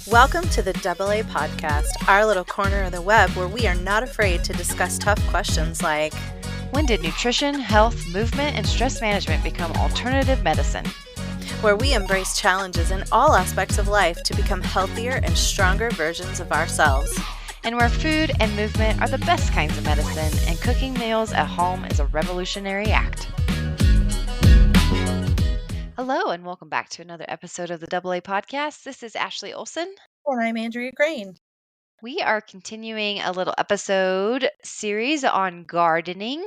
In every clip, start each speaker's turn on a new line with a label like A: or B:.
A: Welcome to the AA Podcast, our little corner of the web where we are not afraid to discuss tough questions like,
B: when did nutrition, health, movement, and stress management become alternative medicine?
A: Where we embrace challenges in all aspects of life to become healthier and stronger versions of ourselves.
B: And where food and movement are the best kinds of medicine, and cooking meals at home is a revolutionary act. Hello, and welcome back to another episode of the AA Podcast. This is Ashley Olson.
A: And I'm Andrea Crane.
B: We are continuing a little episode series on gardening.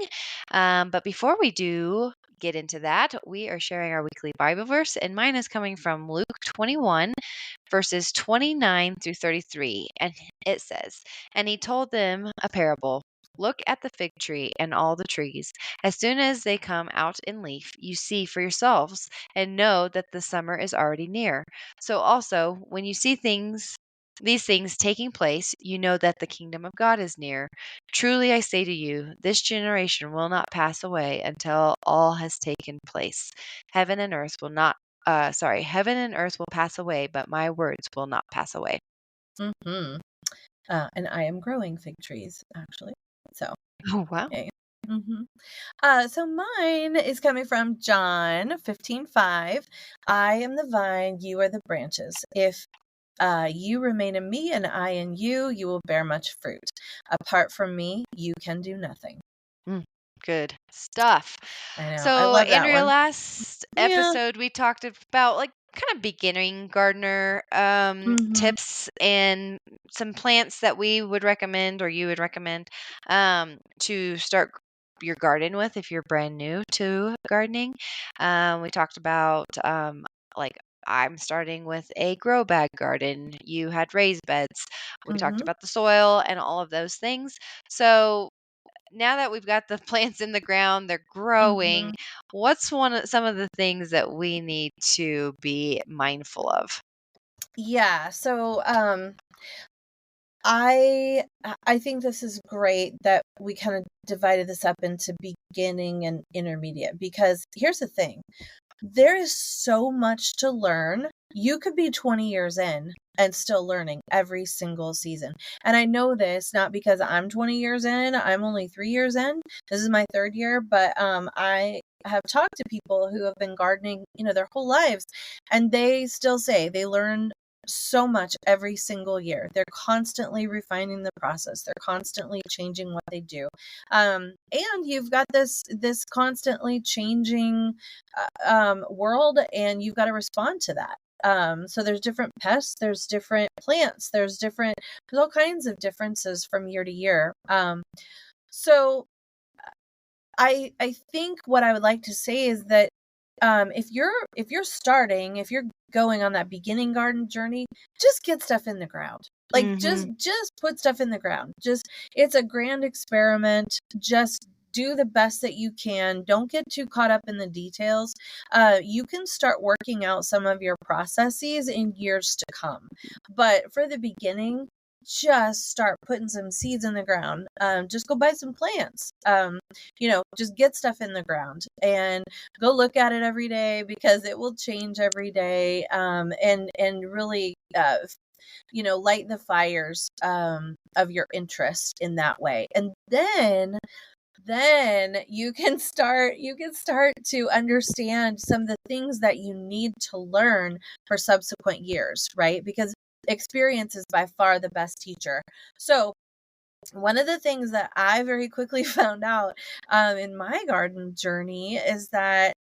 B: But before we do get into that, we are sharing our weekly Bible verse, and mine is coming from Luke 21, verses 29 through 33. And it says, "And he told them a parable. Look at the fig tree and all the trees. As soon as they come out in leaf, you see for yourselves and know that the summer is already near. So also, when you see these things taking place, you know that the kingdom of God is near. Truly I say to you, this generation will not pass away until all has taken place. Heaven and earth will pass away, but my words will not pass away."
A: Mm-hmm. And I am growing fig trees, actually. So,
B: Oh, wow.
A: okay. So mine is coming from John 15:5. I am the vine, you are the branches. If you remain in me and I in you, you will bear much fruit. Apart from me, you can do nothing.
B: Good stuff.
A: I know.
B: So,
A: I love that
B: Andrea,
A: one.
B: last episode we talked about kind of beginning gardener tips and some plants that we would recommend or you would recommend to start your garden with if you're brand new to gardening. We talked about like I'm starting with a grow bag garden. You had raised beds. We talked about the soil and all of those things. So now that we've got the plants in the ground, they're growing, what's some of the things that we need to be mindful of?
A: Yeah. So I think this is great that we kind of divided this up into beginning and intermediate, because here's the thing. There is so much to learn. You could be 20 years in and still learning every single season. And I know this not because I'm 20 years in. I'm only 3 years in. This is my third year, but I have talked to people who have been gardening, their whole lives, and they still say they learn so much every single year. They're constantly refining the process. They're constantly changing what they do. And you've got this constantly changing world, and you've got to respond to that. So there's different pests, there's different plants, there's all kinds of differences from year to year. So I think what I would like to say is that if you're going on that beginning garden journey, just get stuff in the ground. Just put stuff in the ground. It's a grand experiment. Just do the best that you can. Don't get too caught up in the details. You can start working out some of your processes in years to come. But for the beginning, just start putting some seeds in the ground. Just go buy some plants. Just get stuff in the ground and go look at it every day, because it will change every day. And really, light the fires of your interest in that way. And then you can start to understand some of the things that you need to learn for subsequent years, right? Because experience is by far the best teacher. So one of the things that I very quickly found out in my garden journey is that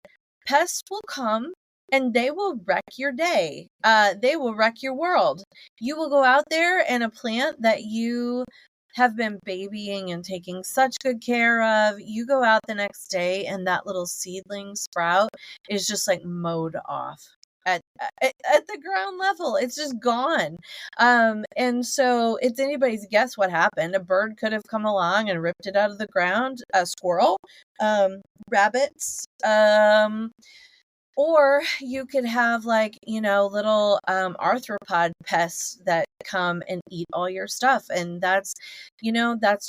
A: pests will come and they will wreck your day. They will wreck your world. You will go out there and a plant that you have been babying and taking such good care of, you go out the next day and that little seedling sprout is just mowed off at the ground level. It's just gone. And so it's anybody's guess what happened. A bird could have come along and ripped it out of the ground, a squirrel, rabbits, Or you could have like, little arthropod pests that come and eat all your stuff. And that's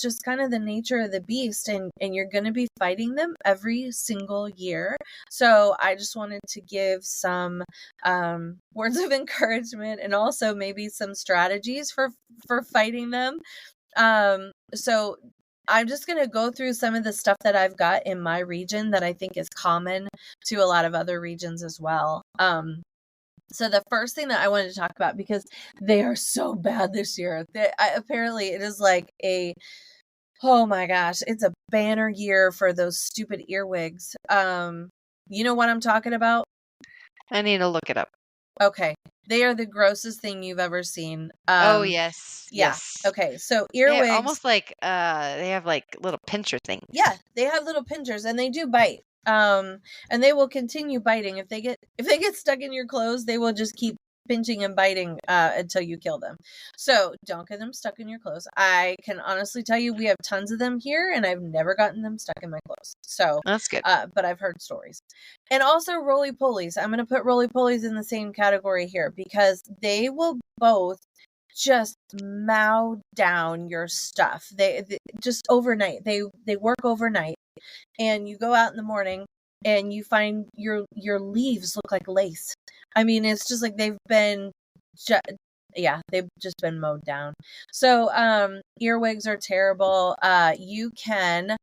A: just kind of the nature of the beast. And you're going to be fighting them every single year. So I just wanted to give some words of encouragement and also maybe some strategies for fighting them. So I'm just going to go through some of the stuff that I've got in my region that I think is common to a lot of other regions as well. So the first thing that I wanted to talk about, because they are so bad this year, apparently it is like oh my gosh, it's a banner year for those stupid earwigs. You know what I'm talking about?
B: I need to look it up.
A: Okay. They are the grossest thing you've ever seen.
B: Oh, yes.
A: Yeah.
B: Yes.
A: Okay. So
B: They're
A: earwigs.
B: almost like they have like little pincher things.
A: Yeah, they have little pinchers and they do bite. And they will continue biting. If they get stuck in your clothes, they will just keep pinching and biting until you kill them. So don't get them stuck in your clothes. I can honestly tell you we have tons of them here and I've never gotten them stuck in my clothes. So
B: That's good.
A: but I've heard stories. And also roly-polies. I'm going to put roly-polies in the same category here because they will both just mow down your stuff. They just overnight. They work overnight, and you go out in the morning and you find your leaves look like lace. I mean, it's just like they've been they've just been mowed down. So earwigs are terrible. You can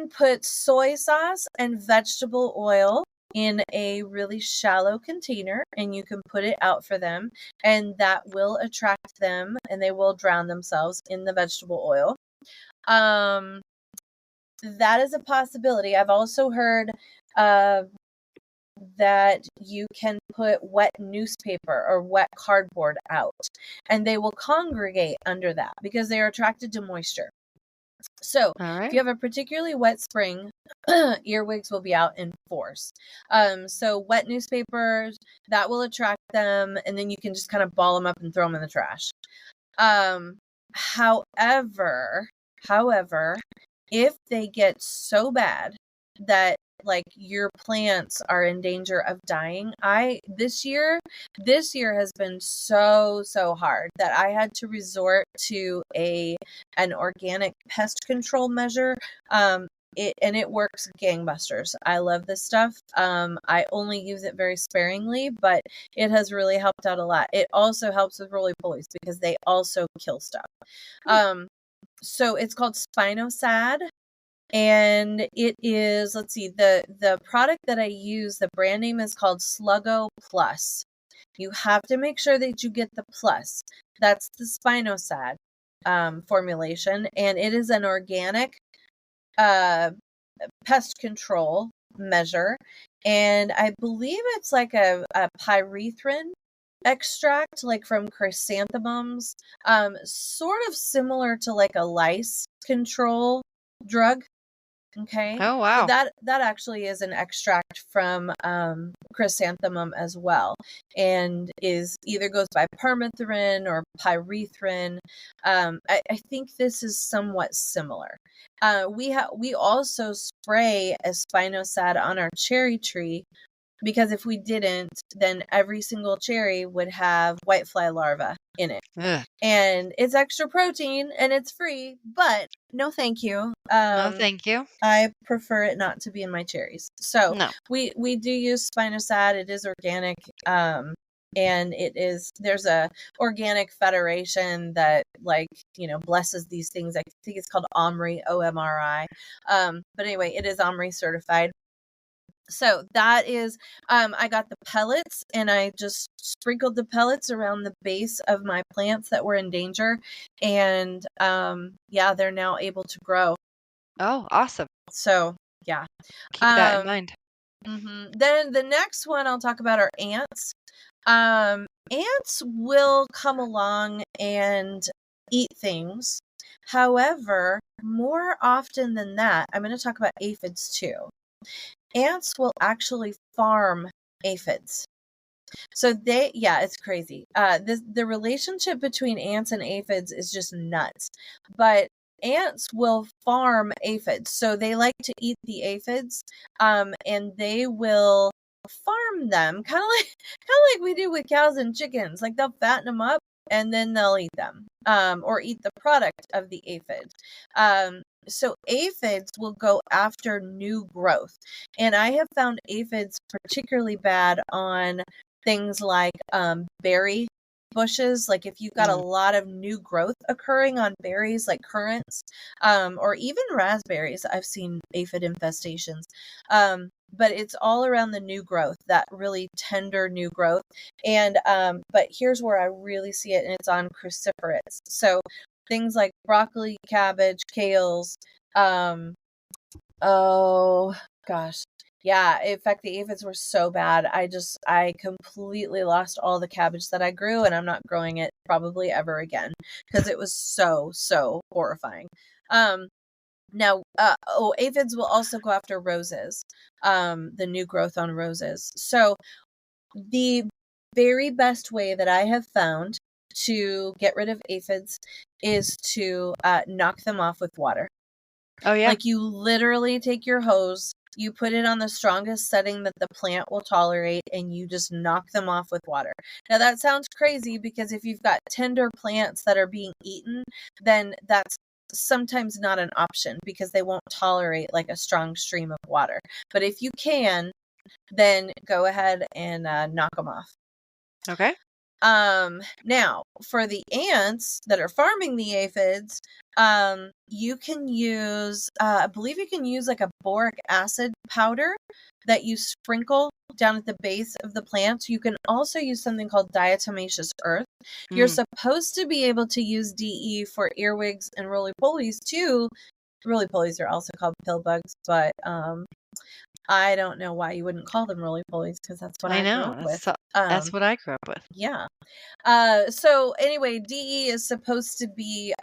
A: put soy sauce and vegetable oil in a really shallow container and you can put it out for them and that will attract them and they will drown themselves in the vegetable oil. That is a possibility. I've also heard that you can put wet newspaper or wet cardboard out and they will congregate under that because they are attracted to moisture. So if you have a particularly wet spring, earwigs will be out in force. So wet newspapers, that will attract them, and then you can just kind of ball them up and throw them in the trash. However, if they get so bad that like your plants are in danger of dying, this year has been so hard that I had to resort to an organic pest control measure. It works gangbusters. I love this stuff. I only use it very sparingly, but it has really helped out a lot. It also helps with roly-polies because they also kill stuff. So it's called Spinosad. And it is, let's see, the product that I use, the brand name is called Sluggo Plus. You have to make sure that you get the plus. That's the Spinosad formulation, and it is an organic pest control measure. And I believe it's like a pyrethrin extract, like from chrysanthemums, sort of similar to like a lice control drug. Okay.
B: Oh,
A: So
B: wow.
A: that actually is an extract from chrysanthemum as well, and is either goes by permethrin or pyrethrin. I think this is somewhat similar. We also spray a spinosad on our cherry tree because if we didn't, then every single cherry would have whitefly larvae in it.
B: Ugh.
A: And it's extra protein and it's free, but no thank you.
B: No, thank you.
A: I prefer it not to be in my cherries. So
B: No.
A: we do use spinosad. It is organic. And there's a organic federation that blesses these things. I think it's called OMRI, OMRI. But anyway, it is OMRI certified. So that is, I got the pellets and I just sprinkled the pellets around the base of my plants that were in danger. And they're now able to grow.
B: Oh, awesome.
A: So yeah.
B: Keep that in mind.
A: Then the next one I'll talk about are ants. Ants will come along and eat things. However, more often than that, I'm going to talk about aphids too. Ants will actually farm aphids. So it's crazy. The relationship between ants and aphids is just nuts. But ants will farm aphids. So they like to eat the aphids, and they will farm them kind of like we do with cows and chickens. Like they'll fatten them up and then they'll eat them, or eat the product of the aphid. So aphids will go after new growth, and I have found aphids particularly bad on things like berry bushes. Like if you've got a lot of new growth occurring on berries like currants, or even raspberries, I've seen aphid infestations. But it's all around the new growth, that really tender new growth. And but here's where I really see it, and it's on cruciferous. So things like broccoli, cabbage, kales. Oh gosh. Yeah, in fact, the aphids were so bad. I completely lost all the cabbage that I grew, and I'm not growing it probably ever again because it was so horrifying. Now, aphids will also go after roses, the new growth on roses. So the very best way that I have found to get rid of aphids is to knock them off with water.
B: Oh, yeah.
A: Like you literally take your hose, you put it on the strongest setting that the plant will tolerate, and you just knock them off with water. Now that sounds crazy because if you've got tender plants that are being eaten, then that's sometimes not an option because they won't tolerate like a strong stream of water. But if you can, then go ahead and knock them off.
B: Okay.
A: Now for the ants that are farming the aphids, you can use, I believe you can use like a boric acid powder that you sprinkle down at the base of the plant. You can also use something called diatomaceous earth. You're supposed to be able to use DE for earwigs and roly-polies too. Roly-polies are also called pill bugs, but I don't know why you wouldn't call them roly-polies because that's what I grew up with.
B: That's what I grew up with.
A: Yeah. So anyway, DE is supposed to be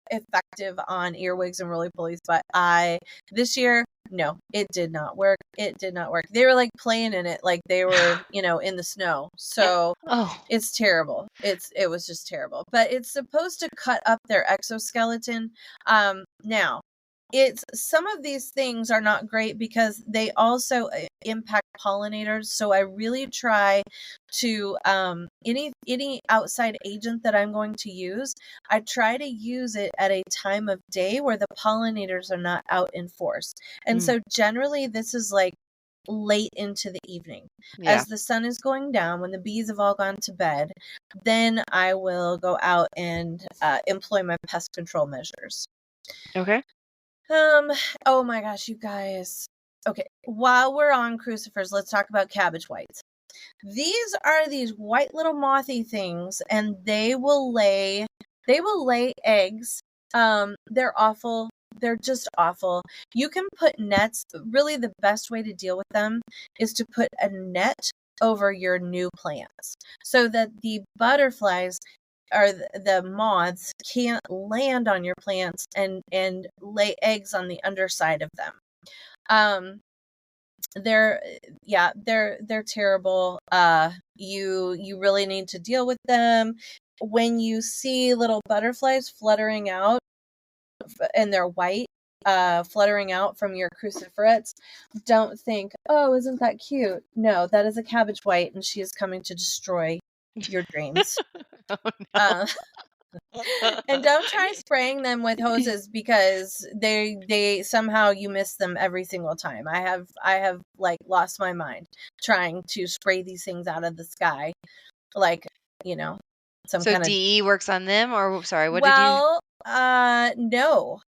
A: effective on earwigs and roly-polies, but this year, no, it did not work. It did not work. They were like playing in it like they were, in the snow. So it's terrible. It was just terrible. But it's supposed to cut up their exoskeleton. Now, some of these things are not great because they also impact pollinators. So I really try to any outside agent that I'm going to use, I try to use it at a time of day where the pollinators are not out in force. And so generally this is like late into the evening. As the sun is going down, when the bees have all gone to bed, then I will go out and employ my pest control measures.
B: Okay.
A: Oh my gosh, you guys. Okay, while we're on crucifers, let's talk about cabbage whites. These are these white little mothy things, and they will lay eggs. They're awful. They're just awful. You can put nets. Really, the best way to deal with them is to put a net over your new plants so that the butterflies or the moths can't land on your plants and lay eggs on the underside of them. They're terrible. You really need to deal with them. When you see little butterflies fluttering out and they're white, fluttering out from your cruciferous, don't think, oh, isn't that cute? No, that is a cabbage white, and she is coming to destroy your dreams.
B: Oh, no.
A: And don't try spraying them with hoses because they somehow you miss them every single time. I have like lost my mind trying to spray these things out of the sky, like some
B: So
A: kind of.
B: DE works on them, or sorry, what did you?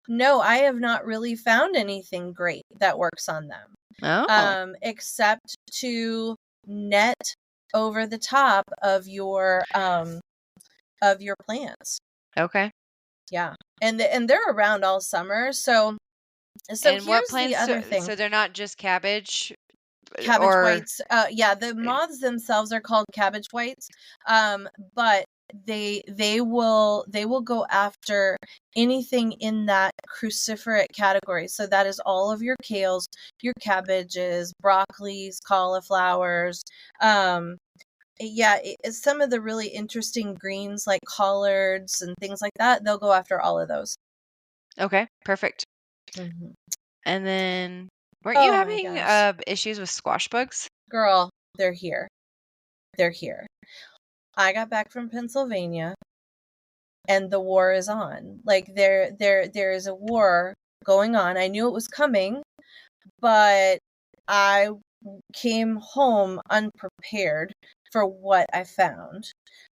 A: No, I have not really found anything great that works on them.
B: Oh.
A: Except to net over the top of your plants.
B: Okay.
A: Yeah. And they're around all summer. So
B: And what
A: here's the
B: plants
A: other
B: are,
A: thing.
B: so they're not just cabbage
A: Cabbage
B: or
A: whites. Yeah, the moths themselves are called cabbage whites. But they will go after anything in that cruciferate category. So that is all of your kales, your cabbages, broccolis, cauliflowers, some of the really interesting greens like collards and things like that, they'll go after all of those.
B: Okay, perfect.
A: Mhm.
B: And then, weren't you
A: Oh my
B: having
A: gosh.
B: issues with squash bugs?
A: Girl, they're here. They're here. I got back from Pennsylvania and the war is on. Like there is a war going on. I knew it was coming, but I came home unprepared for what I found.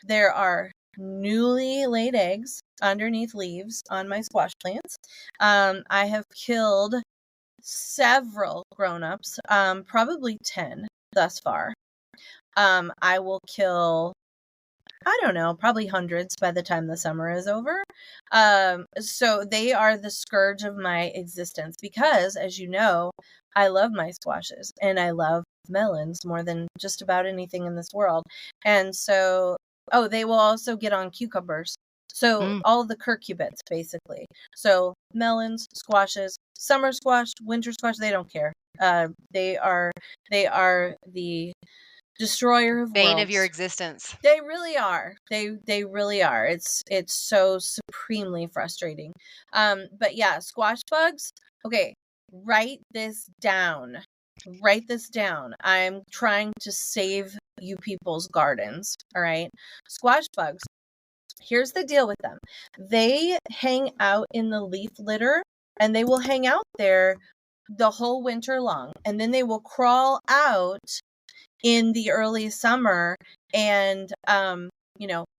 A: There are newly laid eggs underneath leaves on my squash plants. I have killed several grown-ups, probably 10 thus far. I will kill, I don't know, probably hundreds by the time the summer is over. So they are the scourge of my existence because, as you know, I love my squashes and I love melons more than just about anything in this world. And so, oh, they will also get on cucumbers. So
B: Mm.
A: all the curcubits, basically. So melons, squashes, summer squash, winter squash, they don't care. They are the destroyer of
B: Bane of your
A: worlds.
B: existence.
A: They really are. They really are. It's so supremely frustrating. But yeah, squash bugs. Okay, write this down. Write this down. I'm trying to save you people's gardens. All right. Squash bugs. Here's the deal with them. They hang out in the leaf litter and they will hang out there the whole winter long. And then they will crawl out in the early summer and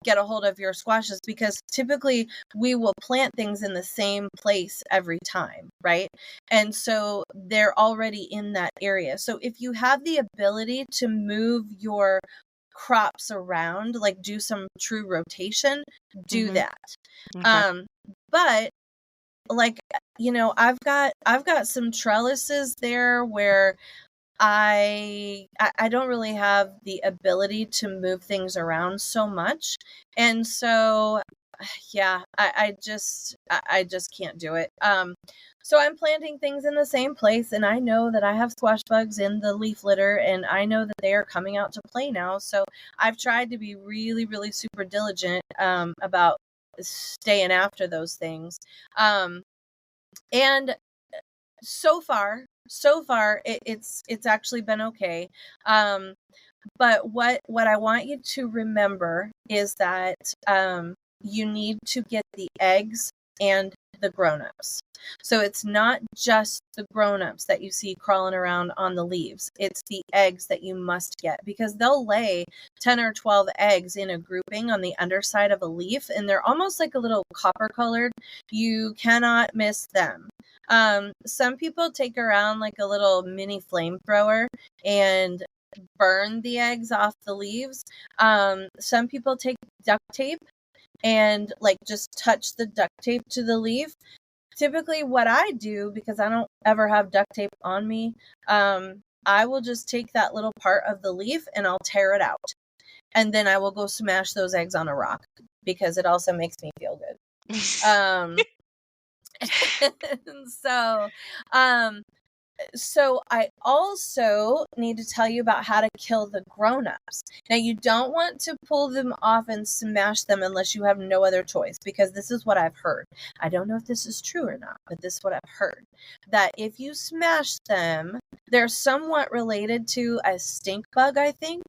A: get a hold of your squashes, because typically we will plant things in the same place every time, right? And so they're already in that area. So if you have the ability to move your crops around, like do some true rotation, do
B: Mhm.
A: that.
B: Okay.
A: But like, I've got some trellises there where I don't really have the ability to move things around so much. And so yeah, I just can't do it. So I'm planting things in the same place and I know that I have squash bugs in the leaf litter and I know that they are coming out to play now. So I've tried to be really, really super diligent about staying after those things. And so far it's actually been okay. But what I want you to remember is that you need to get the eggs and the grown-ups. So it's not just the grown-ups that you see crawling around on the leaves. It's the eggs that you must get, because they'll lay 10 or 12 eggs in a grouping on the underside of a leaf and they're almost like a little copper colored. You cannot miss them. Some people take around like a little mini flamethrower and burn the eggs off the leaves. Some people take duct tape and like just touch the duct tape to the leaf. Typically what I do, because I don't ever have duct tape on me, I will just take that little part of the leaf and I'll tear it out. And then I will go smash those eggs on a rock because it also makes me feel good. So, um, so I also need to tell you about how to kill the grown-ups. Now, you don't want to pull them off and smash them unless you have no other choice, because this is what I've heard. I don't know if this is true or not, but this is what I've heard. That if you smash them, they're somewhat related to a stink bug, I think.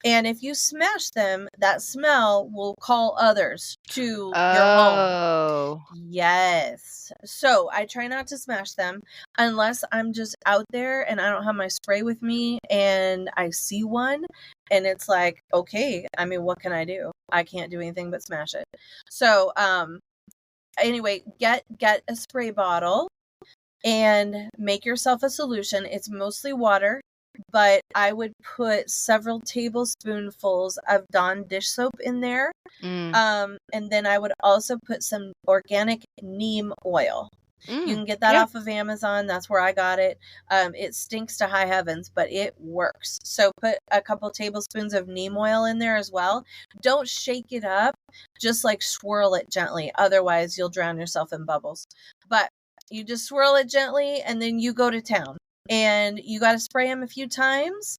A: And if you smash them, that smell will call others to your home.
B: Oh.
A: Yes. So I try not to smash them unless I'm just out there and I don't have my spray with me and I see one and it's like, okay, I mean, what can I do? I can't do anything but smash it. So, anyway, get a spray bottle and make yourself a solution. It's mostly water, but I would put several tablespoonfuls of Dawn dish soap in there.
B: Mm.
A: And then I would also put some organic neem oil. You
B: Mm.
A: can get that
B: Yeah.
A: off of Amazon. That's where I got it. It stinks to high heavens, but it works. So put a couple tablespoons of neem oil in there as well. Don't shake it up. Just like swirl it gently. Otherwise, you'll drown yourself in bubbles. But you just swirl it gently and then you go to town. And you got to spray them a few times,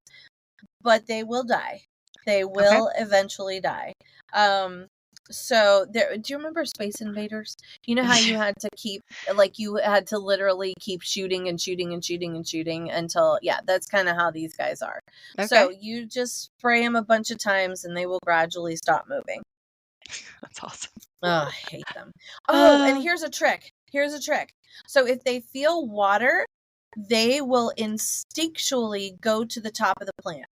A: but they will die. They
B: Okay.
A: will eventually die. So there, do you remember Space Invaders? You know how you had to keep, like, you had to literally keep shooting and shooting and shooting and shooting until, yeah, that's kind of how these guys are. So
B: Okay.
A: you just spray them a bunch of times and they will gradually stop moving.
B: That's awesome.
A: Oh, I hate them. Oh, and
B: Uh,
A: here's a trick. Here's a trick. So if they feel water, they will instinctually go to the top of the plant.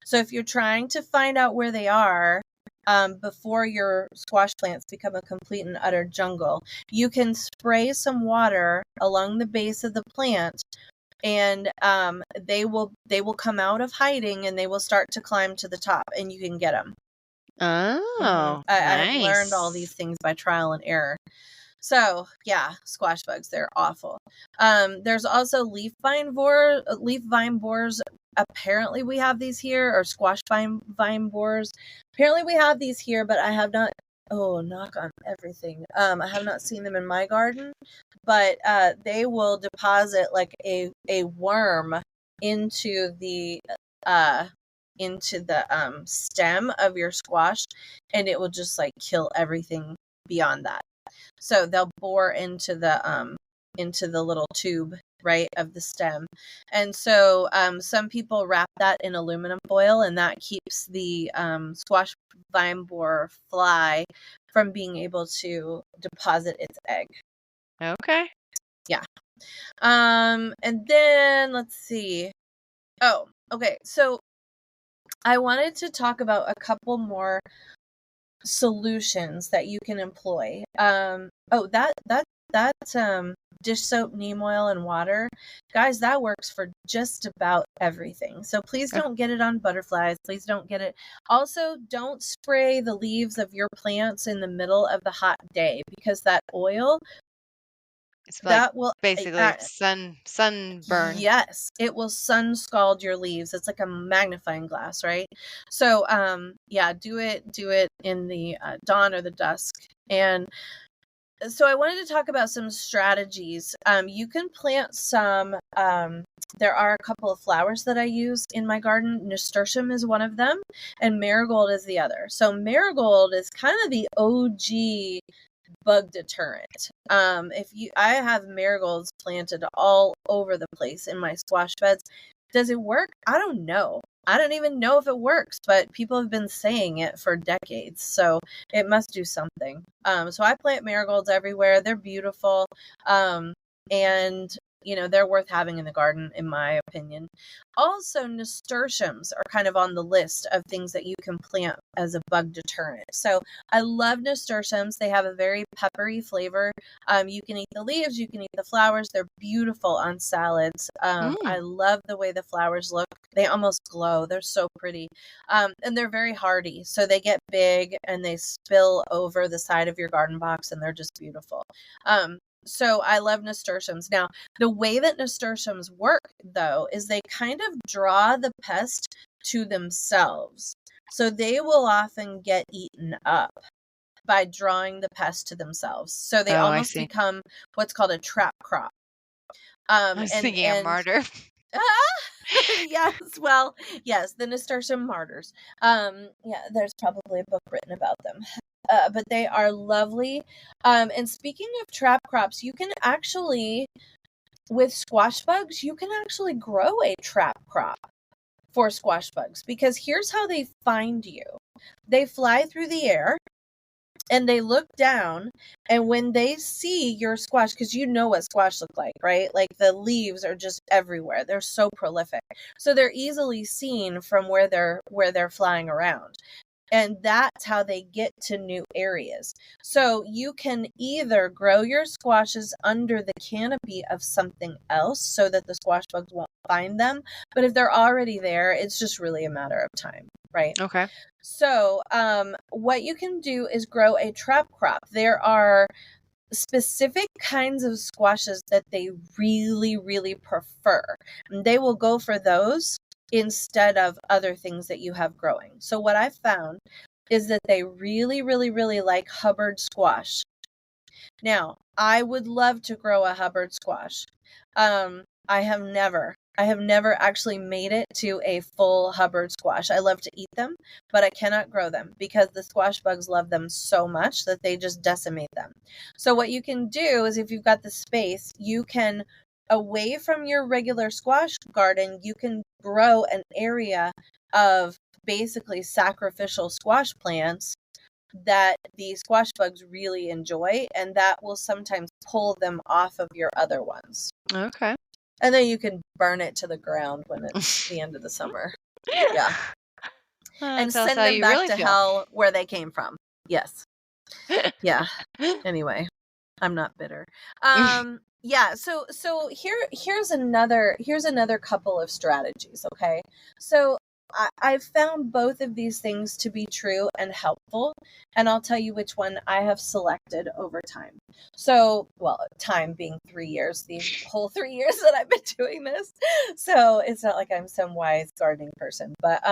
A: So if you're trying to find out where they are, before your squash plants become a complete and utter jungle, you can spray some water along the base of the plant, and they will come out of hiding and they will start to climb to the top, and you can get them.
B: oh,
A: I have learned all these
B: nice.
A: things by trial and error. So yeah, squash bugs, they're awful. There's also leaf vine borers. Apparently we have these here, or squash vine borers. Apparently we have these here, but I have not, oh, knock on everything. I have not seen them in my garden, but they will deposit like a worm into the uh stem of your squash, and it will just like kill everything beyond that. So they'll bore into the little tube, right, of the stem. And so some people wrap that in aluminum foil, and that keeps the squash vine borer fly from being able to deposit its egg.
B: Okay.
A: Yeah. And then let's see. Oh, okay. So I wanted to talk about a couple more solutions that you can employ. That dish soap, neem oil, and water, guys, that works for just about everything. So please
B: Oh,
A: don't get it on butterflies. Please don't get it. Also, don't spray the leaves of your plants in the middle of the hot day, because that oil
B: it's like
A: that will
B: basically sunburn.
A: yes, it will sun scald your leaves. It's like a magnifying glass, right? So yeah, do it in the dawn or the dusk. And so I wanted to talk about some strategies. You can plant some there are a couple of flowers that I use in my garden. Nasturtium is one of them, and marigold is the other. So marigold is kind of the OG bug deterrent. I have marigolds planted all over the place in my squash beds. Does it work? I don't know. I don't even know if it works, but people have been saying it for decades, so it must do something. So I plant marigolds everywhere. They're beautiful. And they're worth having in the garden, in my opinion. Also, nasturtiums are kind of on the list of things that you can plant as a bug deterrent. So I love nasturtiums. They have a very peppery flavor. You can eat the leaves, you can eat the flowers. They're beautiful on salads. I
B: Mm,
A: love the way the flowers look. They almost glow. They're so pretty. And they're very hardy. So they get big and they spill over the side of your garden box, and they're just beautiful. So I love nasturtiums. Now, the way that nasturtiums work, though, is they kind of draw the pest to themselves. So they will often get eaten up by drawing the pest to themselves. So they
B: oh, I
A: almost
B: see.
A: become what's called a trap crop.
B: I was
A: And
B: thinking a martyr.
A: yes, well, yes, the nasturtium martyrs. Yeah, there's probably a book written about them. But they are lovely. And speaking of trap crops, you can actually, with squash bugs, you can actually grow a trap crop for squash bugs, because here's how they find you. They fly through the air and they look down, and when they see your squash, because you know what squash look like, right? Like the leaves are just everywhere. They're so prolific. So they're easily seen from where they're flying around. And that's how they get to new areas. So you can either grow your squashes under the canopy of something else so that the squash bugs won't find them. But if they're already there, it's just really a matter of time, right?
B: Okay.
A: So what you can do is grow a trap crop. There are specific kinds of squashes that they really, really prefer. And they will go for those instead of other things that you have growing. So what I've found is that they really, really, really like Hubbard squash. Now, I would love to grow a Hubbard squash. I have never. I have never actually made it to a full Hubbard squash. I love to eat them, but I cannot grow them because the squash bugs love them so much that they just decimate them. So what you can do is, if you've got the space, you can, away from your regular squash garden, you can grow an area of basically sacrificial squash plants that the squash bugs really enjoy, and that will sometimes pull them off of your other ones.
B: Okay.
A: And then you can burn it to the ground when it's the end of the summer. Yeah. And
B: Tell us
A: send
B: how
A: them
B: you
A: back
B: really
A: to
B: feel.
A: hell where they came from. Yes. Yeah. Anyway, I'm not bitter. Yeah, so here's another couple of strategies, okay? So I've found both of these things to be true and helpful, and I'll tell you which one I have selected over time. So, well, time being 3 years, the whole 3 years that I've been doing this. So it's not like I'm some wise gardening person, but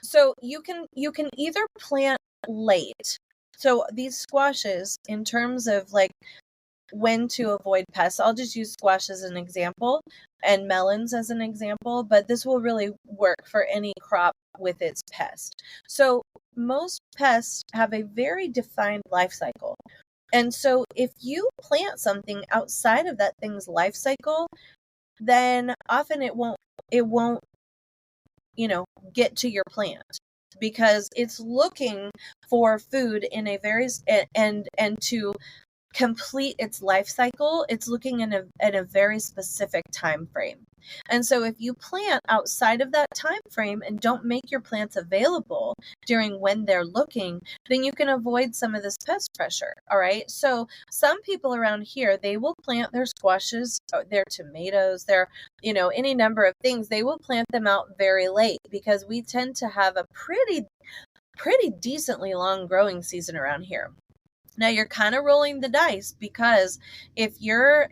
A: so you can either plant late. So these squashes, in terms of like when to avoid pests, I'll just use squash as an example and melons as an example, but this will really work for any crop with its pest. So most pests have a very defined life cycle. And so if you plant something outside of that thing's life cycle, then often it won't get to your plant, because it's looking for food in a very and to complete its life cycle, it's looking in a very specific time frame. And so if you plant outside of that time frame and don't make your plants available during when they're looking, then you can avoid some of this pest pressure. All right. So some people around here, they will plant their squashes, their tomatoes, their, any number of things. They will plant them out very late because we tend to have a pretty decently long growing season around here. Now you're kind of rolling the dice, because if your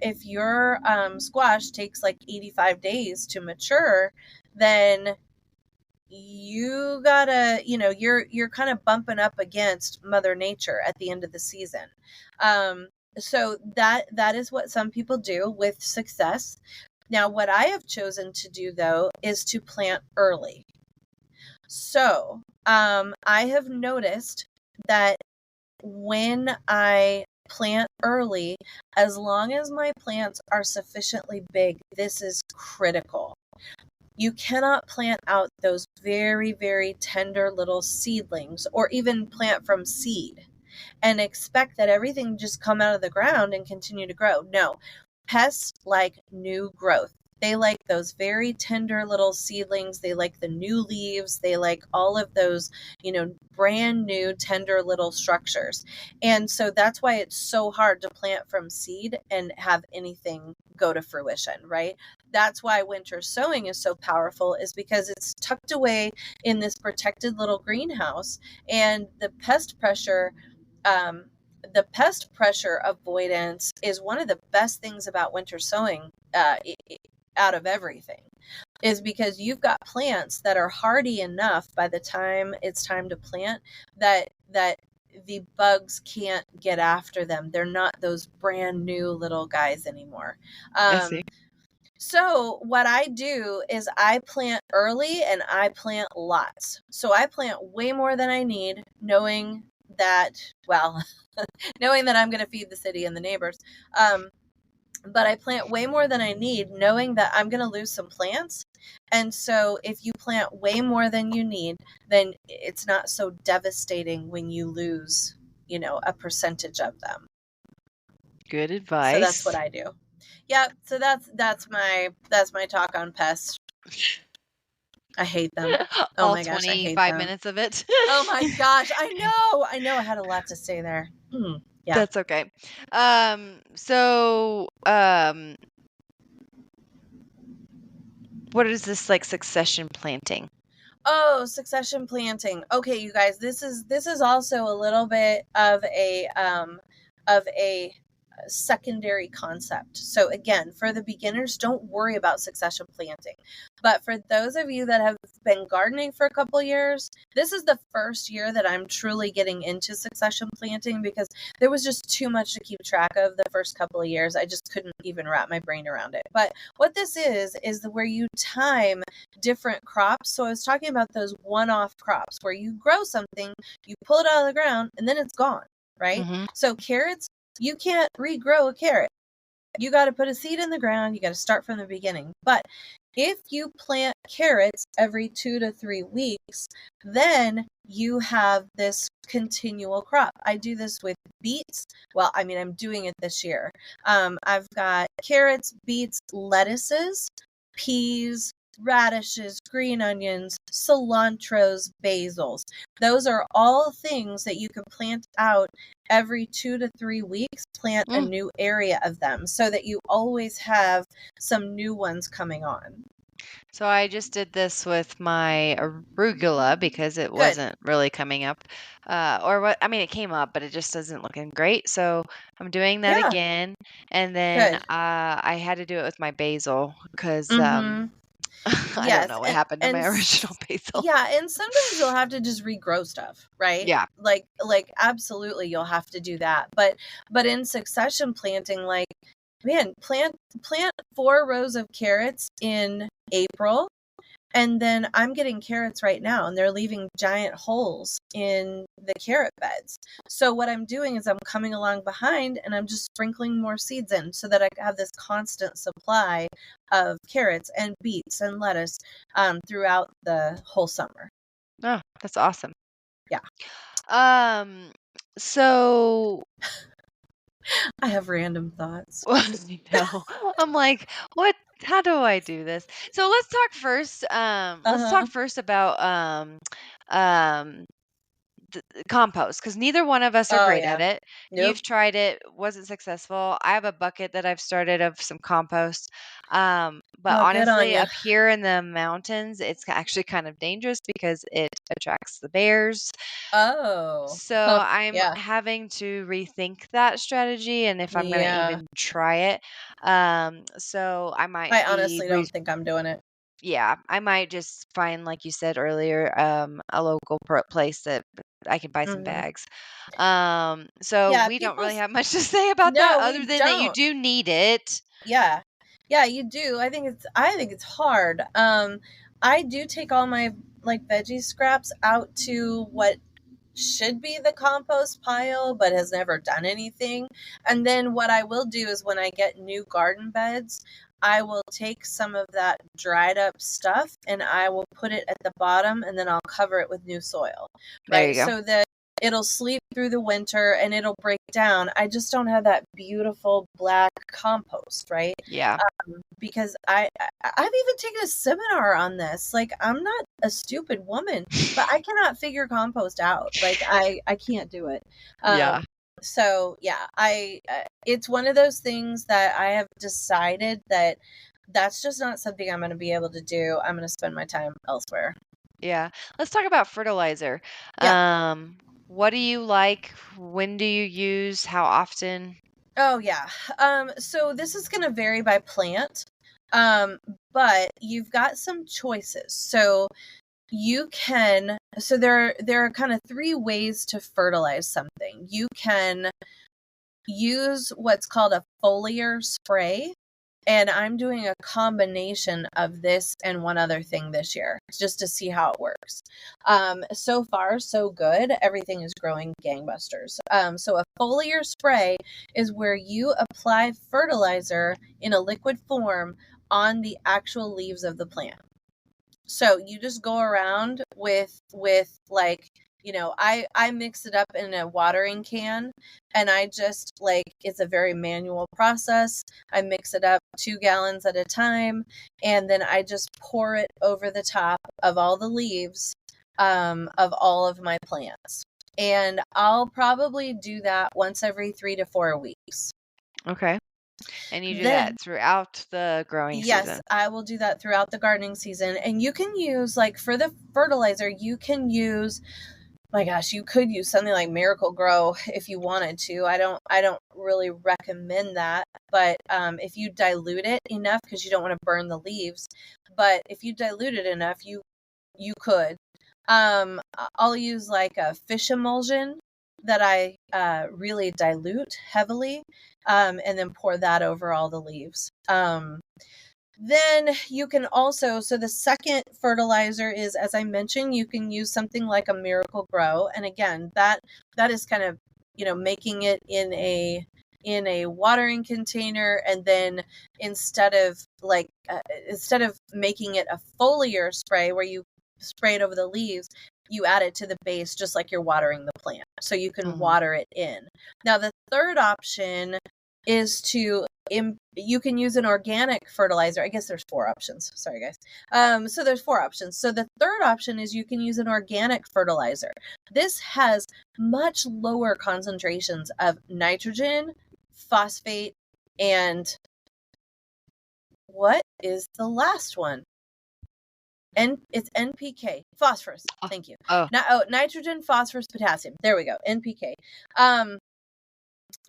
A: squash takes like 85 days to mature, then you gotta, you're kind of bumping up against Mother Nature at the end of the season. So that is what some people do with success. Now, what I have chosen to do, though, is to plant early. So I have noticed that when I plant early, as long as my plants are sufficiently big, this is critical. You cannot plant out those very, very tender little seedlings, or even plant from seed and expect that everything just come out of the ground and continue to grow. No, pests like new growth. They like those very tender little seedlings. They like the new leaves. They like all of those, brand new tender little structures. And so that's why it's so hard to plant from seed and have anything go to fruition, right? That's why winter sowing is so powerful, is because it's tucked away in this protected little greenhouse, and the pest pressure avoidance is one of the best things about winter sowing, out of everything, is because you've got plants that are hardy enough by the time it's time to plant that the bugs can't get after them. They're not those brand new little guys anymore.
B: I see.
A: So what I do is I plant early and I plant lots. So I plant way more than I need, knowing that, knowing that I'm going to feed the city and the neighbors. But I plant way more than I need, knowing that I'm going to lose some plants. And so if you plant way more than you need, then it's not so devastating when you lose, a percentage of them.
B: Good advice.
A: So that's what I do. Yeah, so that's my talk on pests. I hate them. Oh
B: All
A: my gosh, I hate
B: 25
A: them.
B: minutes of it.
A: Oh my gosh, I know. I had a lot to say there. Yeah.
B: That's okay. So, what is this, like, succession planting?
A: Oh, succession planting. Okay, you guys, this is also a little bit of a secondary concept. So again, for the beginners, don't worry about succession planting. But for those of you that have been gardening for a couple years, this is the first year that I'm truly getting into succession planting, because there was just too much to keep track of the first couple of years. I just couldn't even wrap my brain around it. But what this is where you time different crops. So I was talking about those one-off crops where you grow something, you pull it out of the ground, and then it's gone, right?
B: Mm-hmm.
A: So carrots, you can't regrow a carrot. You got to put a seed in the ground. You got to start from the beginning. But if you plant carrots every 2 to 3 weeks, then you have this continual crop. I do this with beets. Well, I mean, I'm doing it this year. I've got carrots, beets, lettuces, peas, radishes, green onions, cilantros, basils. Those are all things that you can plant out every 2 to 3 weeks. Plant a new area of them so that you always have some new ones coming on.
B: So I just did this with my arugula because it
A: Good.
B: wasn't really coming up. Or what, I mean, it came up, but it just isn't looking great. So I'm doing that
A: Yeah.
B: again. And then
A: Good.
B: I had to do it with my basil because
A: Mm-hmm.
B: I don't
A: Yes.
B: know what happened to my
A: And
B: original basil.
A: yeah, and sometimes you'll have to just regrow stuff, right?
B: Yeah.
A: Like absolutely you'll have to do that. But in succession planting, like, man, plant 4 rows of carrots in April, and then I'm getting carrots right now, and they're leaving giant holes in the carrot beds. So what I'm doing is I'm coming along behind, and I'm just sprinkling more seeds in so that I have this constant supply of carrots and beets and lettuce throughout the whole summer.
B: Oh, that's awesome.
A: Yeah.
B: Um, so
A: I have random thoughts.
B: I know. I'm like, what? How do I do this? So let's talk first. Let's talk
A: Uh-huh.
B: first about um, compost because neither one of us are
A: Oh,
B: great at
A: yeah.
B: it.
A: Nope.
B: You've tried it, wasn't successful. I have a bucket that I've started of some compost. But
A: Oh, good on
B: honestly,
A: you.
B: up here in the mountains, it's actually kind of dangerous because it attracts the bears.
A: Oh.
B: So
A: Huh.
B: I'm
A: Yeah.
B: having to rethink that strategy and if I'm going to
A: Yeah.
B: even try it. So I might
A: I
B: be
A: honestly don't think I'm doing it.
B: yeah, I might just find, like you said earlier, a local place that I can buy some
A: Mhm.
B: bags. So
A: Yeah,
B: we don't really
A: people's
B: have much to say about that
A: no,
B: other
A: we
B: than that you
A: don't.
B: do need it.
A: Yeah. Yeah, you do. I think it's hard. I do take all my like veggie scraps out to what should be the compost pile but has never done anything. And then what I will do is when I get new garden beds, I will take some of that dried up stuff and I will put it at the bottom, and then I'll cover it with new soil,
B: There you
A: right?
B: go.
A: So that it'll sleep through the winter and it'll break down. I just don't have that beautiful black compost, right?
B: Yeah.
A: Because I've even taken a seminar on this. Like, I'm not a stupid woman, but I cannot figure compost out. Like, I can't do it. Um,
B: Yeah.
A: so yeah, I it's one of those things that I have decided that that's just not something I'm going to be able to do. I'm going to spend my time elsewhere.
B: Yeah. Let's talk about fertilizer.
A: Yeah.
B: What do you like? When do you use? How often?
A: Oh yeah. So this is going to vary by plant. Um, but you've got some choices. So there are kind of 3 ways to fertilize something. You can use what's called a foliar spray, and I'm doing a combination of this and one other thing this year just to see how it works. So far so good. Everything is growing gangbusters. So a foliar spray is where you apply fertilizer in a liquid form on the actual leaves of the plant. So you just go around with like, I mix it up in a watering can, and I just like, it's a very manual process. I mix it up 2 gallons at a time, and then I just pour it over the top of all the leaves of all of my plants. And I'll probably do that once every 3 to 4 weeks.
B: Okay. And you do
A: Then
B: that throughout the growing
A: yes,
B: season.
A: I will do that throughout the gardening season. And you can use, like, for the fertilizer, you can use my gosh, you could use something like Miracle Grow if you wanted to. I don't really recommend that, but if you dilute it enough, because you don't want to burn the leaves, but if you dilute it enough, you could. I'll use like a fish emulsion that I really dilute heavily, and then pour that over all the leaves. Then you can also, so the second fertilizer is, as I mentioned, you can use something like a Miracle Grow. And again, that is kind of, making it in a watering container, and then instead of making it a foliar spray where you spray it over the leaves, you add it to the base just like you're watering the plant. So you can water it in. Now the third option is you can use an organic fertilizer. I guess there's 4 options. Sorry, guys. So there's 4 options. So the third option is you can use an organic fertilizer. This has much lower concentrations of nitrogen, phosphate, and what is the last one? It's NPK, phosphorus. Thank you.
B: Oh,
A: Nitrogen, phosphorus, potassium. There we go. NPK.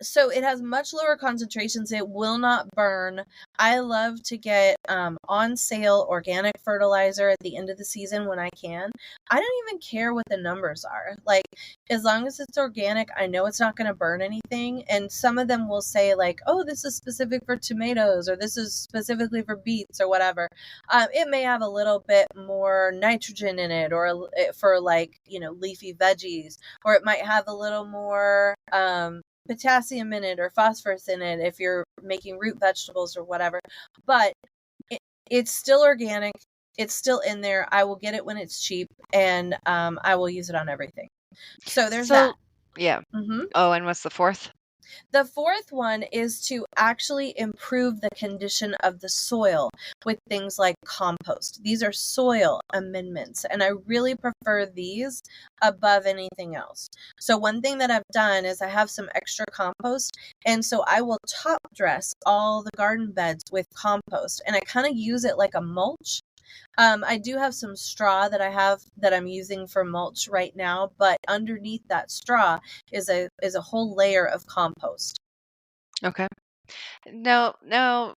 A: So it has much lower concentrations. It will not burn. I love to get on sale organic fertilizer at the end of the season when I can. I don't even care what the numbers are. Like, as long as it's organic, I know it's not going to burn anything. And some of them will say like, oh, this is specific for tomatoes, or this is specifically for beets, or whatever. It may have a little bit more nitrogen in it, or for like, leafy veggies, or it might have a little more potassium in it or phosphorus in it if you're making root vegetables or whatever. But it's still organic. It's still in there. I will get it when it's cheap, and I will use it on everything. So there's that.
B: Yeah.
A: Mm-hmm.
B: Oh, and what's the fourth?
A: The fourth one is to actually improve the condition of the soil with things like compost. These are soil amendments, and I really prefer these above anything else. So one thing that I've done is I have some extra compost, and so I will top dress all the garden beds with compost, and I kind of use it like a mulch. I do have some straw that I'm using for mulch right now, but underneath that straw is a whole layer of compost.
B: Okay. No, no.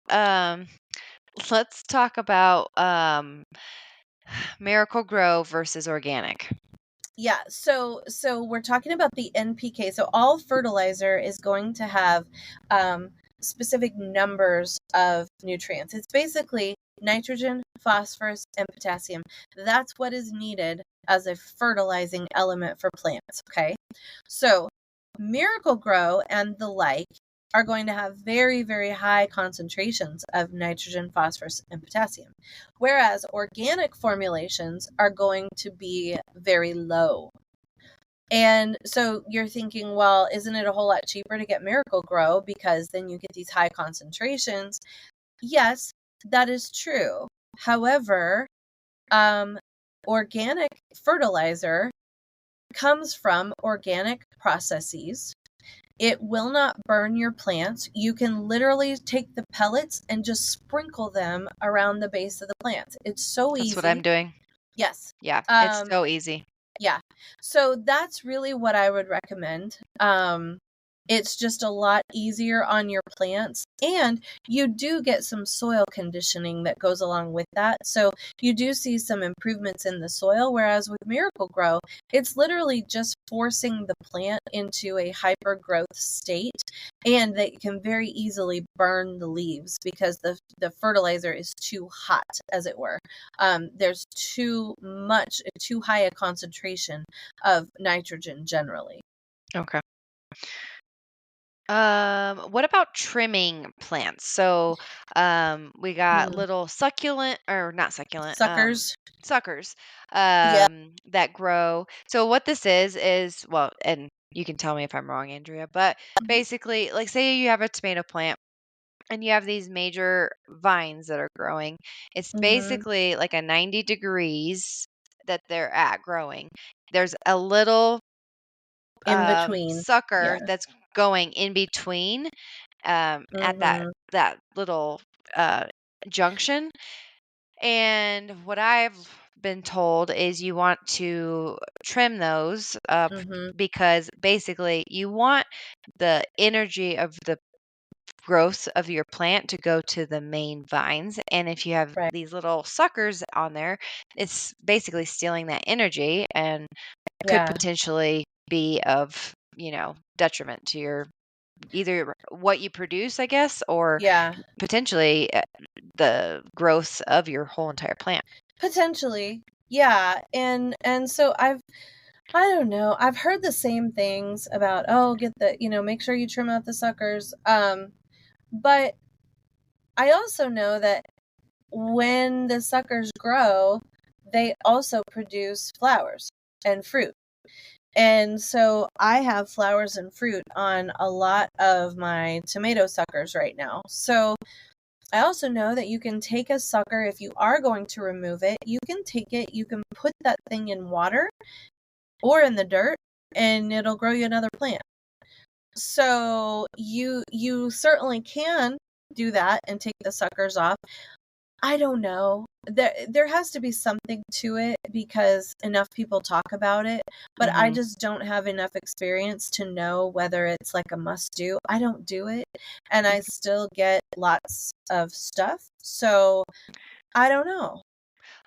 B: Let's talk about Miracle Grow versus organic.
A: Yeah, so we're talking about the NPK. So all fertilizer is going to have specific numbers of nutrients. It's basically nitrogen, phosphorus, and potassium. That's what is needed as a fertilizing element for plants, okay? So Miracle Grow and the like are going to have very, very high concentrations of nitrogen, phosphorus, and potassium, whereas organic formulations are going to be very low. And so you're thinking, well, isn't it a whole lot cheaper to get Miracle Grow because then you get these high concentrations? Yes, that is true. However, organic fertilizer comes from organic processes. It will not burn your plants. You can literally take the pellets and just sprinkle them around the base of the plants. It's so easy.
B: That's what I'm doing.
A: Yes.
B: Yeah, it's so easy.
A: Yeah. So that's really what I would recommend. It's just a lot easier on your plants, and you do get some soil conditioning that goes along with that. So you do see some improvements in the soil, whereas with Miracle Grow, it's literally just forcing the plant into a hyper growth state, and they can very easily burn the leaves because the fertilizer is too hot, as it were. There's too high a concentration of nitrogen generally.
B: Okay. What about trimming plants? So, we got little succulent, or not succulent,
A: Suckers.
B: suckers,
A: Yeah.
B: that grow. So what this is, well, and you can tell me if I'm wrong, Andrea, but basically, like, say you have a tomato plant and you have these major vines that are growing. It's basically like a 90 degrees that they're at growing. There's a little
A: In between.
B: sucker
A: Yeah.
B: that's going in between, at that
A: Mhm.
B: little uh, junction. And what I've been told is you want to trim those
A: Mhm.
B: because basically you want the energy of the growth of your plant to go to the main vines. And if you have
A: Right.
B: these little suckers on there, it's basically stealing that energy and could
A: Yeah.
B: potentially be of, detriment to your either what you produce, I guess, or
A: Yeah.
B: potentially the growth of your whole entire plant.
A: Potentially. Yeah. And so I don't know. I've heard the same things about, oh, get the, make sure you trim out the suckers. But I also know that when the suckers grow, they also produce flowers and fruit. And so I have flowers and fruit on a lot of my tomato suckers right now. So I also know that you can take a sucker, if you are going to remove it, you can take it, you can put that thing in water or in the dirt, and it'll grow you another plant. So you certainly can do that and take the suckers off. I don't know. There has to be something to it because enough people talk about it, but I
B: Hmm.
A: just don't have enough experience to know whether it's like a must do. I don't do it, and I still get lots of stuff. So, I don't know.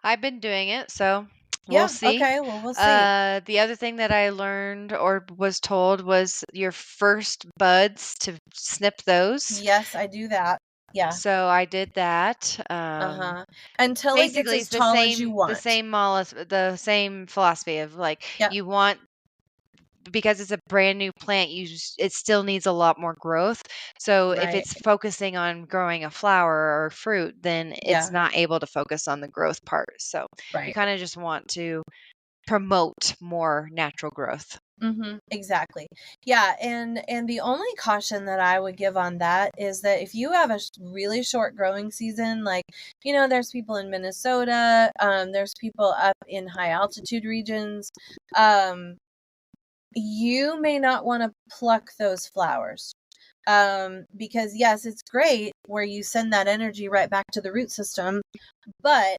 B: I've been doing it, so we'll
A: Yeah,
B: see.
A: okay, well, we'll see.
B: The other thing that I learned or was told was your first buds to snip those.
A: Yes, I do that. Yeah.
B: So I did that.
A: Uh-huh. Until it gets
B: Basically,
A: as
B: it's the
A: tall as you
B: same the
A: want.
B: same the same philosophy of like
A: Yep,
B: you want because it's a brand new plant, it still needs a lot more growth. So if
A: right.
B: it's focusing on growing a flower or fruit, then it's
A: Yeah,
B: not able to focus on the growth part. So you
A: right.
B: kind of just want to promote more natural growth.
A: Mhm, exactly. Yeah, and the only caution that I would give on that is that if you have a really short growing season, like, there's people in Minnesota, there's people up in high altitude regions, um, you may not want to pluck those flowers. Because yes, it's great where you send that energy right back to the root system, but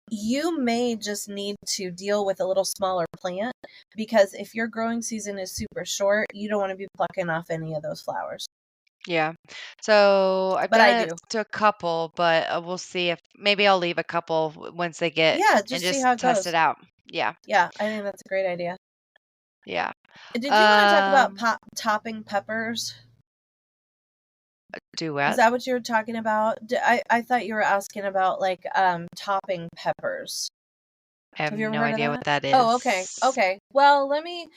A: you may just need to deal with a little smaller plant because if your growing season is super short, you don't want to be plucking off any of those flowers.
B: Yeah. So I've
A: But
B: done
A: I
B: it
A: do.
B: to a couple, but we'll see if maybe I'll leave a couple once they get
A: Yeah,
B: and
A: just see
B: just
A: how it
B: test
A: goes.
B: it out. Yeah.
A: Yeah, I think that's a great idea.
B: Yeah.
A: Did you want to talk about
B: Um,
A: topping peppers?
B: do
A: Is
B: what?
A: that what you were talking about? I thought you were asking about like topping peppers.
B: I have
A: Have you ever
B: no
A: heard of
B: idea what
A: that?
B: that
A: Oh, okay.
B: is.
A: Okay. Well, let me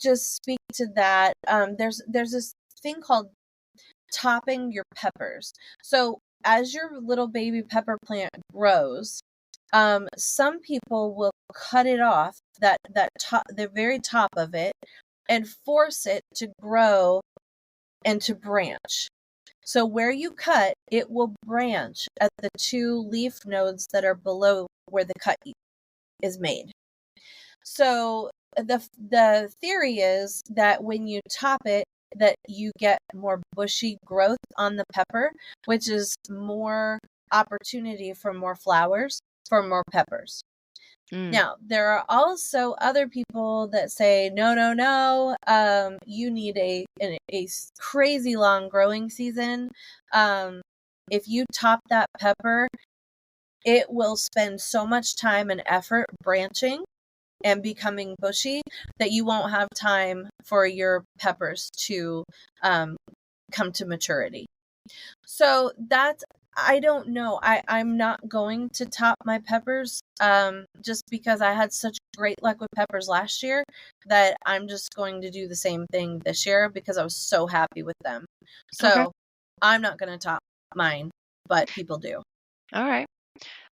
A: just speak to that. There's this thing called topping your peppers. So as your little baby pepper plant grows, some people will cut it off, that top, the very top of it, and force it to grow and to branch. So where you cut, it will branch at the two leaf nodes that are below where the cut is made. So the theory is that when you top it, that you get more bushy growth on the pepper, which is more opportunity for more flowers, for more peppers.
B: Mm,
A: Now, there are also other people that say, no, no, no, you need a crazy long growing season. Um, if you top that pepper, it will spend so much time and effort branching and becoming bushy that you won't have time for your peppers to um, come to maturity. So that's, I don't know. I'm not going to top my peppers just because I had such great luck with peppers last year that I'm just going to do the same thing this year because I was so happy with them.
B: okay.
A: So I'm not going to top mine, but people do.
B: All right.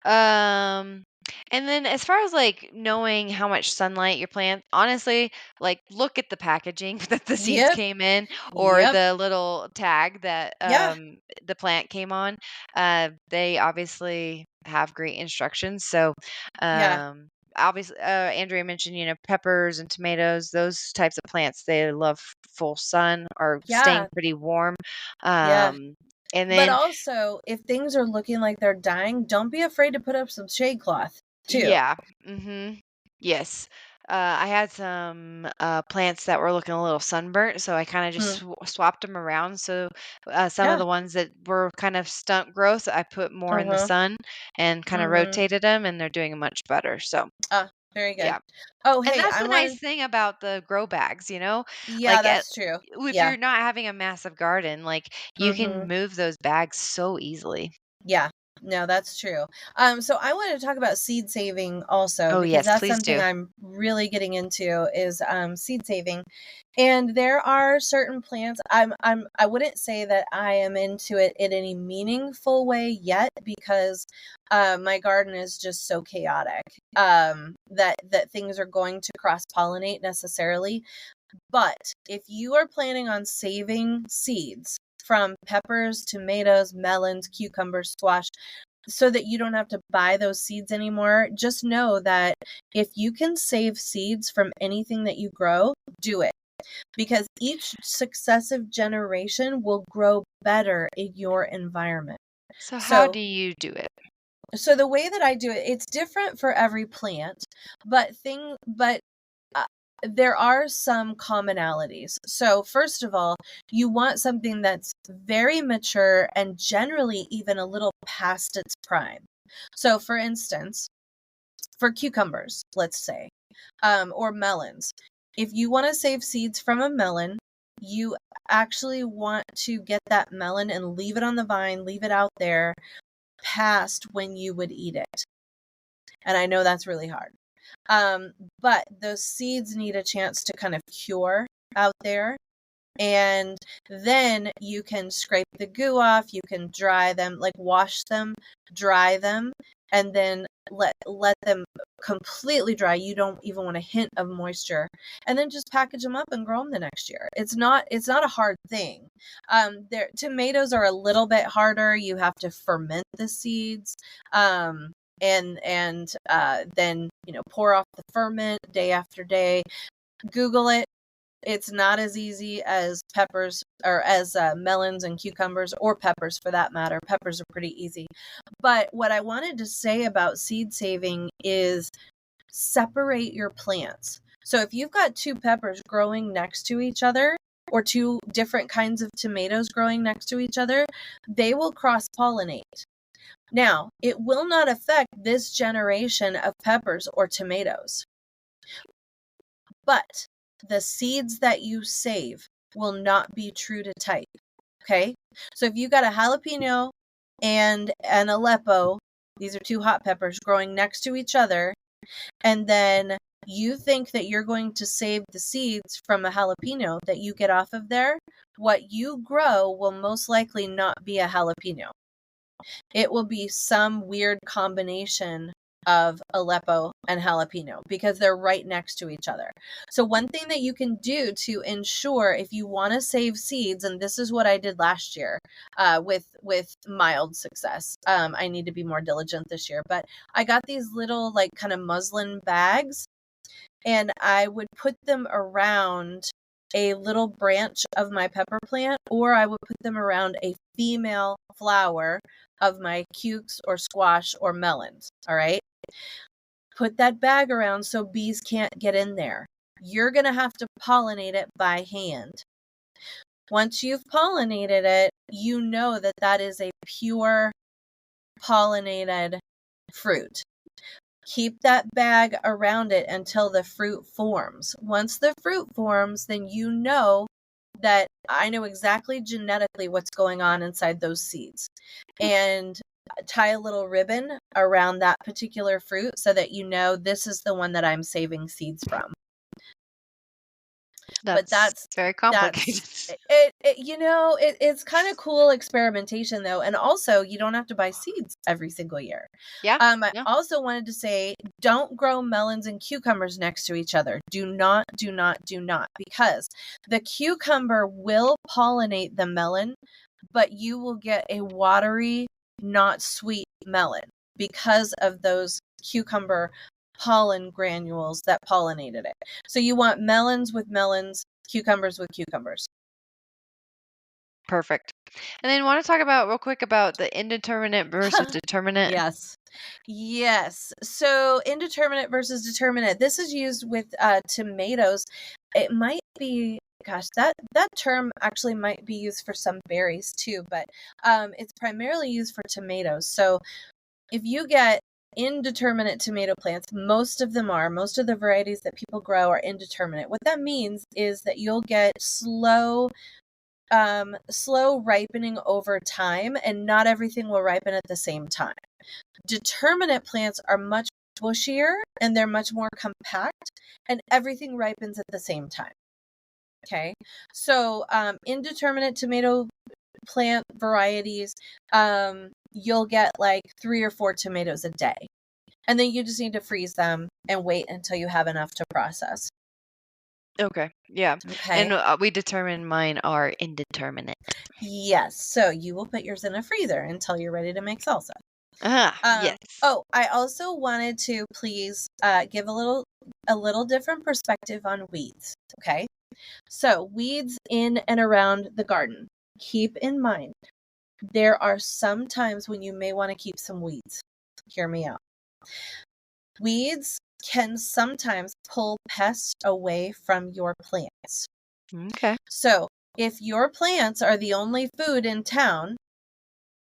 B: Um, and then as far as like knowing how much sunlight your plant, honestly, like look at the packaging that the seeds
A: Yep.
B: came in or
A: Yep.
B: the little tag that
A: Yeah.
B: the plant came on. They obviously have great instructions. So,
A: Yeah.
B: obviously, Andrea mentioned, peppers and tomatoes, those types of plants, they love full sun or staying
A: Yeah.
B: pretty warm.
A: Yeah.
B: Um, and
A: But
B: then
A: also, if things are looking like they're dying, don't be afraid to put up some shade cloth. too.
B: Yeah. Yes. I had some plants that were looking a little sunburnt, so I kind of just
A: Mm,
B: swapped them around. So some of
A: yeah.
B: the ones that were kind of stunt growth, I put more in the
A: Uh-huh.
B: sun and kind of
A: Mhm.
B: rotated them, and they're doing much better. So
A: Ah, very good.
B: yeah.
A: Oh,
B: And
A: hey,
B: that's
A: I
B: the nice
A: wanted
B: thing about the grow bags,
A: yeah,
B: like
A: that's true.
B: if
A: Yeah.
B: you're not having a massive garden, like you can
A: Mhm.
B: move those bags so easily.
A: Yeah. No, that's true. So I wanted to talk about seed saving also
B: Oh,
A: because
B: yes,
A: that's
B: please
A: something
B: do.
A: I'm really getting into is seed saving. And there are certain plants I wouldn't say that I am into it in any meaningful way yet because my garden is just so chaotic that things are going to cross pollinate necessarily. But if you are planning on saving seeds from peppers, tomatoes, melons, cucumbers, squash, so that you don't have to buy those seeds anymore, just know that if you can save seeds from anything that you grow, do it. Because each successive generation will grow better in your environment.
B: So how
A: So,
B: do you do it?
A: so the way that I do it, it's different for every plant, but uh, there are some commonalities. So, first of all, you want something that's very mature and generally even a little past its prime. So, for instance, for cucumbers, let's say, or melons, if you want to save seeds from a melon, you actually want to get that melon and leave it on the vine, leave it out there past when you would eat it. And I know that's really hard. Um, but those seeds need a chance to kind of cure out there. And then you can scrape the goo off, you can dry them, like wash them, dry them, and then let them completely dry. You don't even want a hint of moisture. And then just package them up and grow them the next year. It's not a hard thing. Their tomatoes are a little bit harder. You have to ferment the seeds. And then pour off the ferment day after day. Google it. It's not as easy as peppers or as melons and cucumbers, or peppers for that matter. Peppers are pretty easy. But what I wanted to say about seed saving is separate your plants. So if you've got two peppers growing next to each other, or two different kinds of tomatoes growing next to each other, they will cross pollinate. Now, it will not affect this generation of peppers or tomatoes, but the seeds that you save will not be true to type. Okay? So if you got a jalapeno and an Aleppo, these are two hot peppers growing next to each other, and then you think that you're going to save the seeds from a jalapeno that you get off of there, what you grow will most likely not be a jalapeno. It will be some weird combination of Aleppo and jalapeno because they're right next to each other. So one thing that you can do to ensure, if you want to save seeds, and this is what I did last year with mild success. I need to be more diligent this year, but I got these little like kind of muslin bags, and I would put them around a little branch of my pepper plant, or I would put them around a female flower of my cukes or squash or melons. All right. Put that bag around so bees can't get in there. You're going to have to pollinate it by hand. Once you've pollinated it, you know that that is a pure pollinated fruit. Keep that bag around it until the fruit forms. Once the fruit forms, then you know that I know exactly genetically what's going on inside those seeds. And tie a little ribbon around that particular fruit so that you know this is the one that I'm saving seeds from. But
B: That's
A: that's
B: very
A: that's
B: complicated.
A: it's kind of cool experimentation though, and also you don't have to buy seeds every single year.
B: Yeah.
A: I
B: Yeah.
A: also wanted to say, don't grow melons and cucumbers next to each other. Do not, do not, do not, because the cucumber will pollinate the melon, but you will get a watery, not sweet melon because of those cucumber pollen granules that pollinated it. So you want melons with melons, cucumbers with cucumbers.
B: Perfect. And then want to talk about real quick about the indeterminate versus determinate.
A: Yes. Yes. So indeterminate versus determinate. This is used with tomatoes. It might be, gosh, that term actually might be used for some berries too, but it's primarily used for tomatoes. So if you get indeterminate tomato plants, most of the varieties that people grow are indeterminate. What that means is that you'll get slow ripening over time, and not everything will ripen at the same time. Determinate plants are much bushier and they're much more compact, and everything ripens at the same time. Okay, so indeterminate tomato plant varieties, you'll get like 3 or 4 tomatoes a day, and then you just need to freeze them and wait until you have enough to process.
B: Okay. Yeah.
A: Okay.
B: And we determined mine are indeterminate.
A: Yes. So you will put yours in a freezer until you're ready to make salsa.
B: Yes.
A: Oh, I also wanted to please give a little different perspective on weeds. Okay. So weeds in and around the garden. Keep in mind, there are some times when you may want to keep some weeds. Hear me out. Weeds can sometimes pull pests away from your plants.
B: Okay.
A: So if your plants are the only food in town,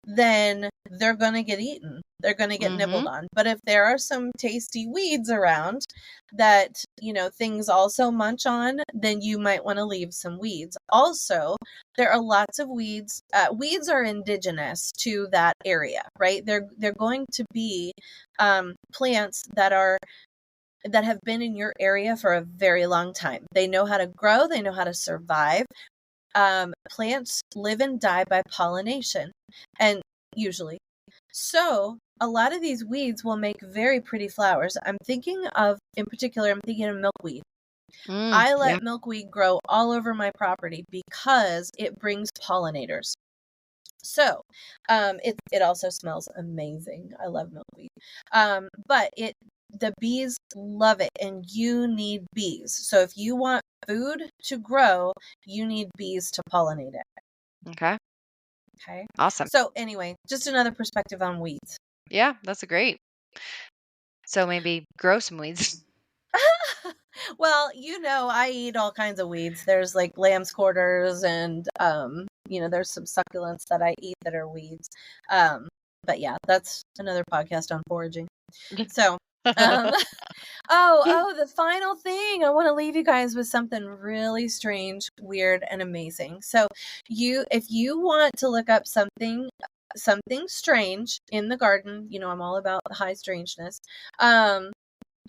A: then they're going to get eaten. They're going to get nibbled on. But if there are some tasty weeds around that, things also munch on, then you might want to leave some weeds. Also, there are lots of weeds. Weeds are indigenous to that area, right? They're going to be plants that have been in your area for a very long time. They know how to grow. They know how to survive. Plants live and die by pollination, and usually. So a lot of these weeds will make very pretty flowers. In particular, I'm thinking of milkweed. I
B: Yeah.
A: let milkweed grow all over my property because it brings pollinators. So, it also smells amazing. I love milkweed. But the bees love it, and you need bees. So if you want food to grow, you need bees to pollinate it.
B: Okay.
A: Okay.
B: Awesome.
A: So anyway, just another perspective on weeds.
B: Yeah, that's great. So maybe grow some weeds.
A: Well, I eat all kinds of weeds. There's like lamb's quarters, and there's some succulents that I eat that are weeds. But yeah, that's another podcast on foraging. So, um, the final thing, I want to leave you guys with something really strange, weird, and amazing. So, if you want to look up something strange in the garden, I'm all about the high strangeness.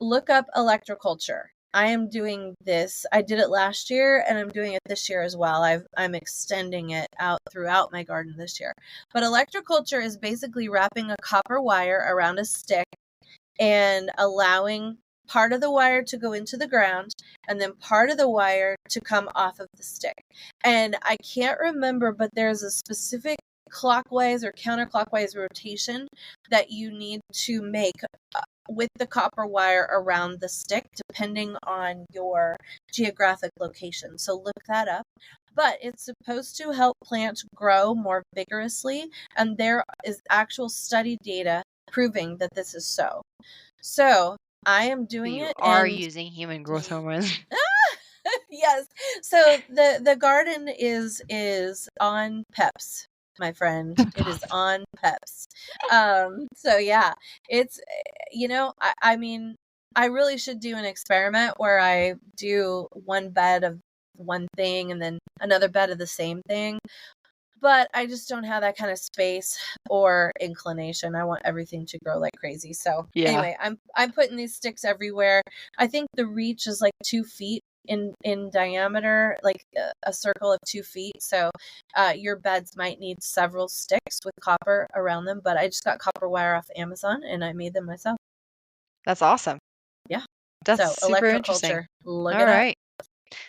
A: Look up electroculture. I am doing this. I did it last year, and I'm doing it this year as well. I'm extending it out throughout my garden this year. But electroculture is basically wrapping a copper wire around a stick and allowing part of the wire to go into the ground and then part of the wire to come off of the stick. And I can't remember, but there's a specific clockwise or counterclockwise rotation that you need to make with the copper wire around the stick, depending on your geographic location. So look that up. But it's supposed to help plants grow more vigorously, and there is actual study data proving that this is so. So I am doing
B: You
A: it,
B: are
A: and
B: using human growth hormones.
A: yes. So the garden is on peps, my friend. It is on peps. So yeah, it's I mean, I really should do an experiment where I do one bed of one thing and then another bed of the same thing. But I just don't have that kind of space or inclination. I want everything to grow like crazy. So
B: Yeah.
A: anyway, I'm putting these sticks everywhere. I think the reach is like 2 feet in diameter, like a circle of 2 feet. So your beds might need several sticks with copper around them. But I just got copper wire off Amazon and I made them myself.
B: That's awesome.
A: Yeah.
B: That's
A: So
B: super interesting.
A: electroculture, look
B: All
A: it up.
B: right.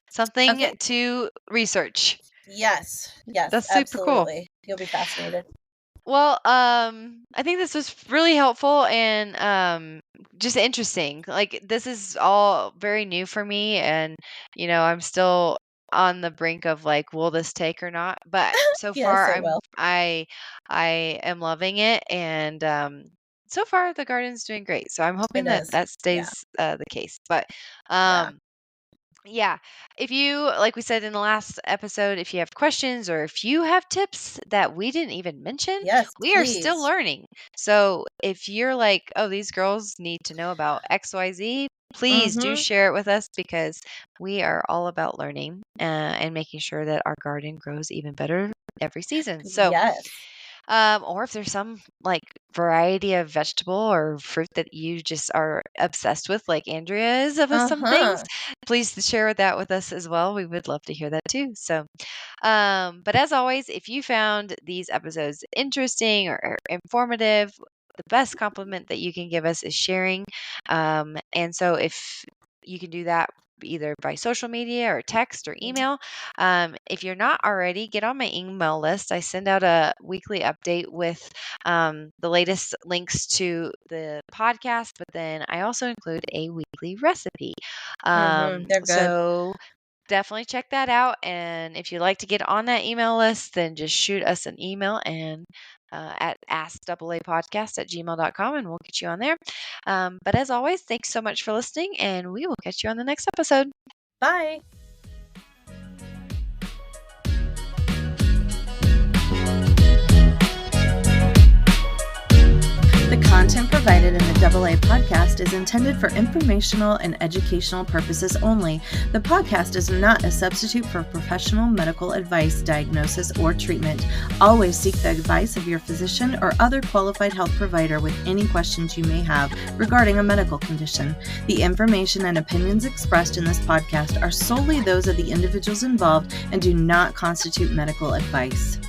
B: Something
A: Okay.
B: to research.
A: Yes. Yes.
B: That's super cool.
A: Absolutely. You'll be fascinated.
B: Well, I think this was really helpful and just interesting. Like this is all very new for me, and I'm still on the brink of like, will this take or not? But so
A: Yes,
B: far,
A: it will.
B: I am loving it, and so far the garden's doing great. So I'm hoping
A: It
B: that
A: is.
B: that
A: Yeah.
B: stays the case. But
A: Yeah.
B: um, yeah, if you, like we said in the last episode, if you have questions or if you have tips that we didn't even mention,
A: Yes,
B: we are still
A: please.
B: learning. So if you're like, oh, these girls need to know about XYZ, please do
A: Mm-hmm.
B: share it with us because we are all about learning and making sure that our garden grows even better every season. So,
A: Yes.
B: or if there's some like variety of vegetable or fruit that you just are obsessed with, like Andrea is with some things,
A: Uh-huh.
B: please share that with us as well. We would love to hear that too. So, but as always, if you found these episodes interesting or informative, the best compliment that you can give us is sharing. And so if you can do that either by social media or text or email. If you're not already, get on my email list. I send out a weekly update with the latest links to the podcast, but then I also include a weekly recipe.
A: Mm-hmm. They're good.
B: So definitely check that out. And if you'd like to get on that email list, then just shoot us an email and at askaapodcast@gmail.com and we'll get you on there. But as always, thanks so much for listening, and we will catch you on the next episode.
A: Bye. The content provided in the AA podcast is intended for informational and educational purposes only. The podcast is not a substitute for professional medical advice, diagnosis, or treatment. Always seek the advice of your physician or other qualified health provider with any questions you may have regarding a medical condition. The information and opinions expressed in this podcast are solely those of the individuals involved and do not constitute medical advice.